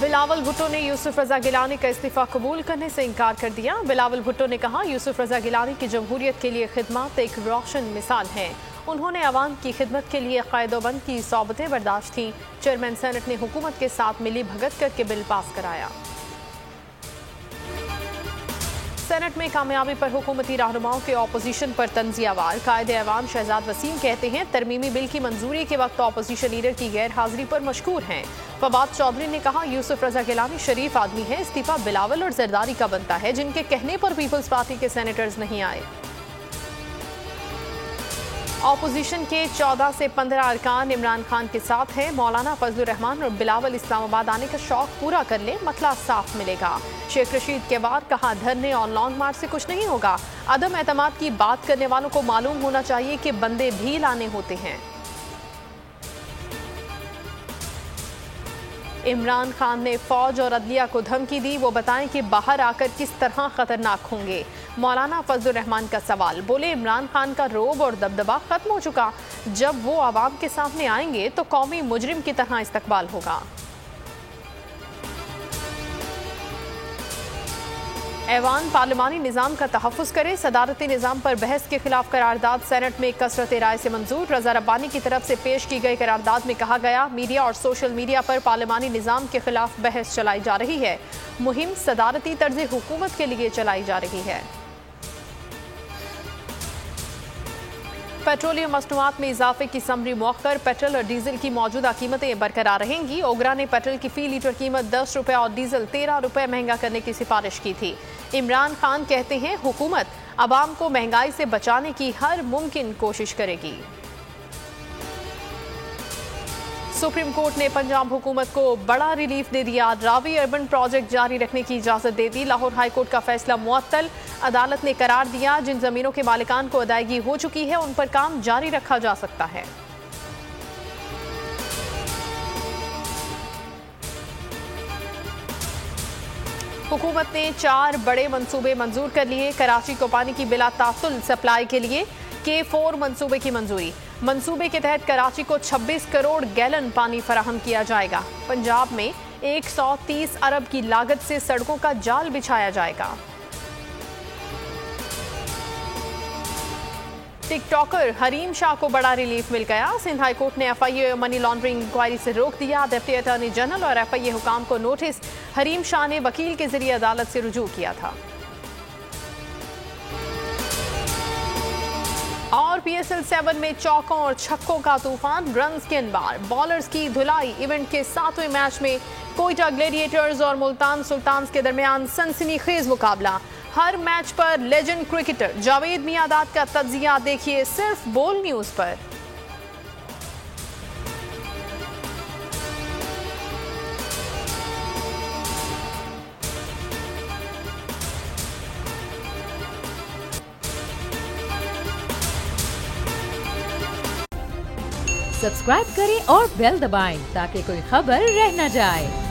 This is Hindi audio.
बिलावल भुट्टो ने यूसुफ रजा गिलानी का इस्तीफा कबूल करने से इनकार कर दिया। बिलावल भुट्टो ने कहा, यूसुफ रजा गिलानी की जमहूरियत के लिए खिदमत एक रोशन मिसाल है। उन्होंने अवाम की खिदमत के लिए क़ायदोबंद की सौबतें बर्दाश्त थीं। चेयरमैन सेनेट ने हुकूमत के साथ मिली भगत करके बिल पास कराया। सेनेट में कामयाबी पर हुकूमती रहनुमाओं के ऑपोजिशन पर तंजियावार। कायदे-ए-अवाम शहजाद वसीम कहते हैं, तरमीमी बिल की मंजूरी के वक्त ऑपोजिशन लीडर की गैर हाजिरी पर मशकूर हैं। फवाद चौधरी ने कहा, यूसुफ रजा गिलानी शरीफ आदमी है, इस्तीफा बिलावल और जरदारी का बनता है, जिनके कहने पर पीपल्स पार्टी के सेनेटर्स नहीं आए। ऑपोजिशन के 14 से 15 अरकान इमरान खान के साथ हैं। मौलाना फजलुर रहमान और बिलावल इस्लामाबाद आने का शौक पूरा कर लें, मतला साफ मिलेगा। शेख रशीद के बाद कहा, धरने और लॉन्ग मार्च से कुछ नहीं होगा। अदम एतमाद की बात करने वालों को मालूम होना चाहिए कि बंदे भी लाने होते हैं। इमरान खान ने फौज और अदलिया को धमकी दी, वो बताएं कि बाहर आकर किस तरह खतरनाक होंगे। मौलाना फजलुर रहमान का सवाल, बोले इमरान खान का रोब और दबदबा खत्म हो चुका, जब वो आवाम के सामने आएंगे तो कौमी मुजरिम की तरह इस्तकबाल होगा। ऐवान पार्लिमानी निज़ाम का तहफ़्फ़ुज़ करे, सदारती निज़ाम पर बहस के खिलाफ करारदाद सेनेट में कसरत राय से मंजूर। रजा रब्बानी की तरफ से पेश की गई करारदाद में कहा गया, मीडिया और सोशल मीडिया पर पार्लिमानी निज़ाम के खिलाफ बहस चलाई जा रही है। मुहिम सदारती तर्ज़ हुकूमत के लिए चलाई जा रही है। पेट्रोलियम मसनूआत में इजाफे की समरी मौखर, पेट्रोल और डीजल की मौजूदा कीमतें बरकरार रहेंगी। ओगरा ने पेट्रोल की फी लीटर कीमत 10 रुपये और डीजल 13 रुपये महंगा करने की सिफारिश की थी। इमरान खान कहते हैं, हुकूमत अवाम को महंगाई से बचाने की हर मुमकिन कोशिश करेगी। सुप्रीम कोर्ट ने पंजाब हुकूमत को बड़ा रिलीफ दे दिया। रावी अर्बन प्रोजेक्ट जारी रखने की इजाजत दे दी। लाहौर हाई कोर्ट का फैसला मुअत्तल। अदालत ने करार दिया, जिन जमीनों के मालिकान को अदायगी हो चुकी है उन पर काम जारी रखा जा सकता है। हुकूमत ने 4 बड़े मंसूबे मंजूर कर लिए। कराची को पानी की बिला तासुल सप्लाई के लिए K4 मंसूबे की मंजूरी। मंसूबे के तहत कराची को 26 करोड़ गैलन पानी फराहम किया जाएगा। पंजाब में 130 अरब की लागत से सड़कों का जाल बिछाया जाएगा। टिकटॉकर हरीम शाह को बड़ा रिलीफ मिल गया। सिंध हाई कोर्ट ने FIA मनी लॉन्ड्रिंग इंक्वायरी से रोक दिया। डिप्टी अटॉर्नी जनरल और FIA हुकाम को नोटिस। हरीम शाह ने वकील के जरिए अदालत से रुजू किया था। और PSL 7 में चौकों और छक्कों का तूफान, रन्स के अंबार, बॉलर्स की धुलाई। इवेंट के 7वें मैच में कोयटा ग्लेडिएटर्स और मुल्तान सुल्तान्स के दरमियान सनसनीखेज मुकाबला। हर मैच पर लेजेंड क्रिकेटर जावेद मियादाद का तज्जिया देखिए सिर्फ बोल न्यूज पर। सब्सक्राइब करें और बेल दबाएं ताकि कोई खबर रह न जाए।